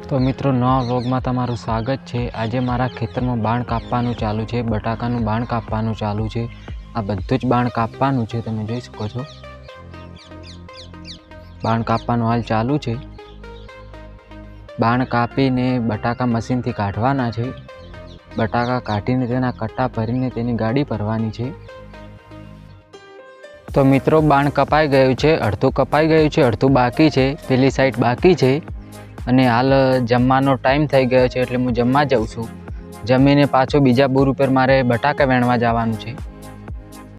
તો મિત્રો નવા વ્લોગમાં તમારું સ્વાગત છે। આજે મારા ખેતરમાં બાણ કાપવાનું ચાલુ છે, બટાકાનું બાણ કાપવાનું ચાલુ છે। આ બધું જ બાણ કાપવાનું છે, તમે જોઈ શકો છો। બાણ કાપવાનું હાલ ચાલુ છે। બાણ કાપીને બટાકા મશીનથી કાઢવાના છે। બટાકા કાઢીને તેના કટ્ટા ભરીને તેની ગાડી ભરવાની છે। તો મિત્રો બાણ કપાઈ ગયું છે, અડધું કપાઈ ગયું છે, અડધું બાકી છે, પેલી સાઈડ બાકી છે। અને હાલ જમવાનો ટાઈમ થઈ ગયો છે એટલે હું જમવા જાઉં છું। જમીને પાછો બીજા બોર ઉપર મારે બટાકા વેણવા જવાનું છે।